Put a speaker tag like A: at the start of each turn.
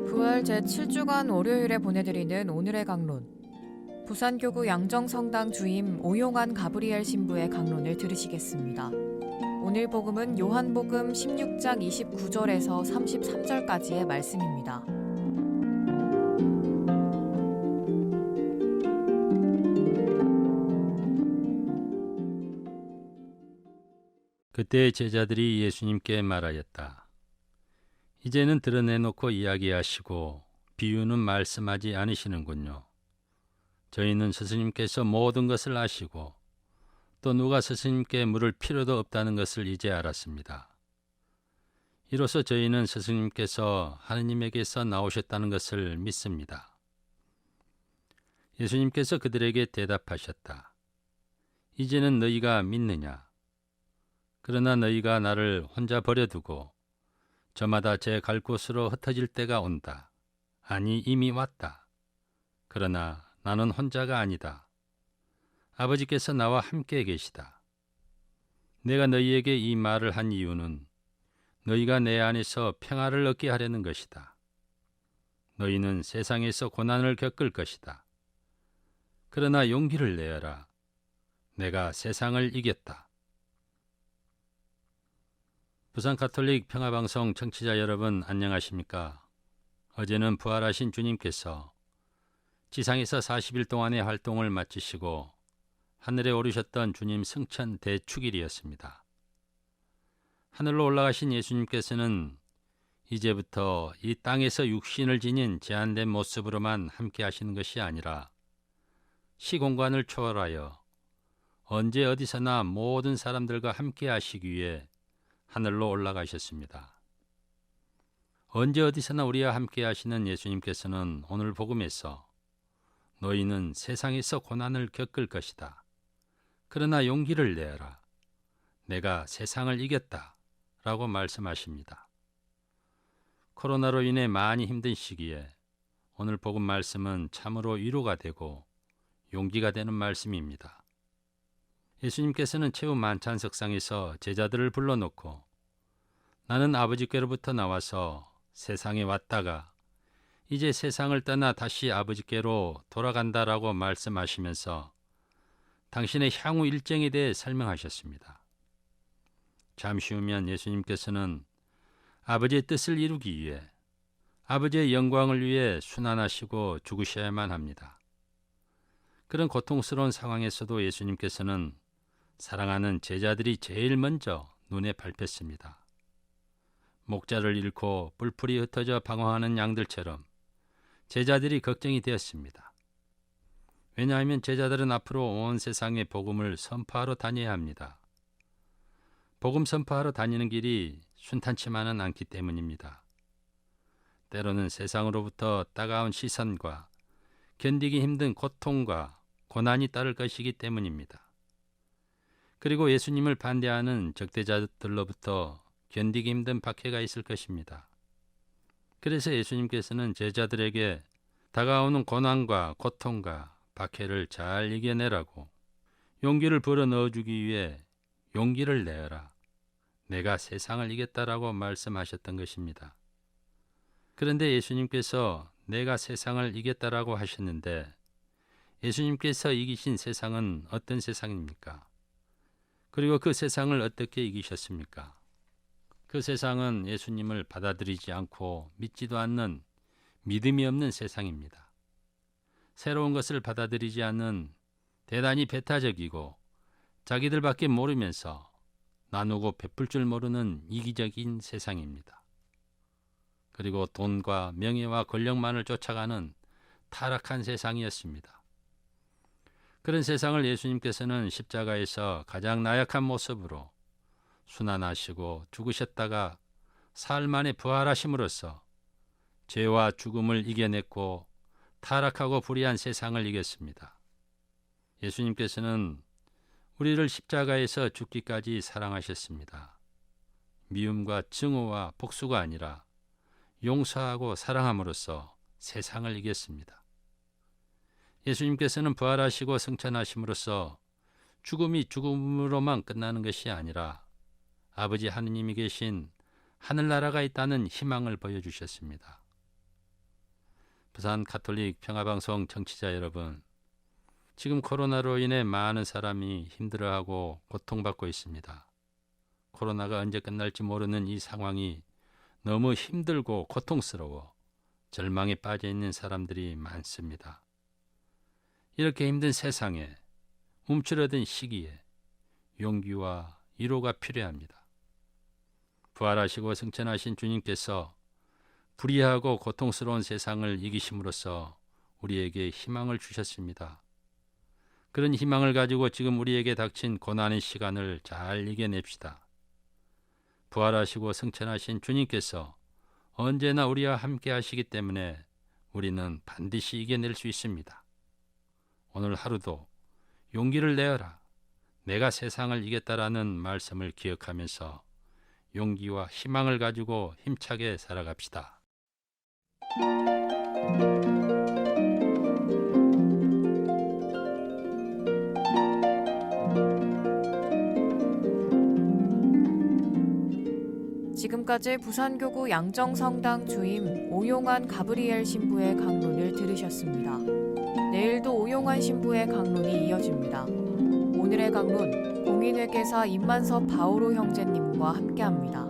A: 부활 제7주간 월요일에 보내드리는 오늘의 강론. 부산교구 양정성당 주임 오용환 가브리엘 신부의 강론을 들으시겠습니다. 오늘 복음은 요한복음 16장 29절에서 33절까지의 말씀입니다.
B: 그때 제자들이 예수님께 말하였다. 이제는 드러내놓고 이야기하시고 비유는 말씀하지 않으시는군요. 저희는 스승님께서 모든 것을 아시고 또 누가 스승님께 물을 필요도 없다는 것을 이제 알았습니다. 이로써 저희는 스승님께서 하느님에게서 나오셨다는 것을 믿습니다. 예수님께서 그들에게 대답하셨다. 이제는 너희가 믿느냐? 그러나 너희가 나를 혼자 버려두고 저마다 제 갈 곳으로 흩어질 때가 온다. 아니 이미 왔다. 그러나 나는 혼자가 아니다. 아버지께서 나와 함께 계시다. 내가 너희에게 이 말을 한 이유는 너희가 내 안에서 평화를 얻게 하려는 것이다. 너희는 세상에서 고난을 겪을 것이다. 그러나 용기를 내어라. 내가 세상을 이겼다. 부산 가톨릭 평화방송 청취자 여러분 안녕하십니까? 어제는 부활하신 주님께서 지상에서 40일 동안의 활동을 마치시고 하늘에 오르셨던 주님 승천 대축일이었습니다. 하늘로 올라가신 예수님께서는 이제부터 이 땅에서 육신을 지닌 제한된 모습으로만 함께 하시는 것이 아니라 시공간을 초월하여 언제 어디서나 모든 사람들과 함께 하시기 위해 하늘로 올라가셨습니다. 언제 어디서나 우리와 함께 하시는 예수님께서는 오늘 복음에서 너희는 세상에서 고난을 겪을 것이다. 그러나 용기를 내어라. 내가 세상을 이겼다. 라고 말씀하십니다. 코로나로 인해 많이 힘든 시기에 오늘 복음 말씀은 참으로 위로가 되고 용기가 되는 말씀입니다. 예수님께서는 최후 만찬석상에서 제자들을 불러놓고 나는 아버지께로부터 나와서 세상에 왔다가 이제 세상을 떠나 다시 아버지께로 돌아간다라고 말씀하시면서 당신의 향후 일정에 대해 설명하셨습니다. 잠시 후면 예수님께서는 아버지의 뜻을 이루기 위해 아버지의 영광을 위해 순환하시고 죽으셔야만 합니다. 그런 고통스러운 상황에서도 예수님께서는 사랑하는 제자들이 제일 먼저 눈에 밟혔습니다. 목자를 잃고 뿔풀이 흩어져 방황하는 양들처럼 제자들이 걱정이 되었습니다. 왜냐하면 제자들은 앞으로 온 세상에 복음을 선포하러 다녀야 합니다. 복음 선포하러 다니는 길이 순탄치만은 않기 때문입니다. 때로는 세상으로부터 따가운 시선과 견디기 힘든 고통과 고난이 따를 것이기 때문입니다. 그리고 예수님을 반대하는 적대자들로부터 견디기 힘든 박해가 있을 것입니다. 그래서 예수님께서는 제자들에게 다가오는 고난과 고통과 박해를 잘 이겨내라고 용기를 불어넣어주기 위해 용기를 내어라. 내가 세상을 이겼다라고 말씀하셨던 것입니다. 그런데 예수님께서 내가 세상을 이겼다라고 하셨는데 예수님께서 이기신 세상은 어떤 세상입니까? 그리고 그 세상을 어떻게 이기셨습니까? 그 세상은 예수님을 받아들이지 않고 믿지도 않는 믿음이 없는 세상입니다. 새로운 것을 받아들이지 않는 대단히 배타적이고 자기들밖에 모르면서 나누고 베풀 줄 모르는 이기적인 세상입니다. 그리고 돈과 명예와 권력만을 쫓아가는 타락한 세상이었습니다. 그런 세상을 예수님께서는 십자가에서 가장 나약한 모습으로 순환하시고 죽으셨다가 사흘 만에 부활하심으로써 죄와 죽음을 이겨냈고 타락하고 불의한 세상을 이겼습니다. 예수님께서는 우리를 십자가에서 죽기까지 사랑하셨습니다. 미움과 증오와 복수가 아니라 용서하고 사랑함으로써 세상을 이겼습니다. 예수님께서는 부활하시고 승천하심으로써 죽음이 죽음으로만 끝나는 것이 아니라 아버지 하느님이 계신 하늘나라가 있다는 희망을 보여주셨습니다. 부산 가톨릭 평화방송 청취자 여러분, 지금 코로나로 인해 많은 사람이 힘들어하고 고통받고 있습니다. 코로나가 언제 끝날지 모르는 이 상황이 너무 힘들고 고통스러워 절망에 빠져 있는 사람들이 많습니다. 이렇게 힘든 세상에, 움츠러든 시기에 용기와 위로가 필요합니다. 부활하시고 승천하신 주님께서 불의하고 고통스러운 세상을 이기심으로써 우리에게 희망을 주셨습니다. 그런 희망을 가지고 지금 우리에게 닥친 고난의 시간을 잘 이겨냅시다. 부활하시고 승천하신 주님께서 언제나 우리와 함께 하시기 때문에 우리는 반드시 이겨낼 수 있습니다. 오늘 하루도 용기를 내어라. 내가 세상을 이겼다라는 말씀을 기억하면서 용기와 희망을 가지고 힘차게 살아갑시다.
A: 지금까지 부산교구 양정성당 주임 오용환 가브리엘 신부의 강론을 들으셨습니다. 내일도 오용환 신부의 강론이 이어집니다. 오늘의 강론 공인회계사 임만섭 바오로 형제님과 함께합니다.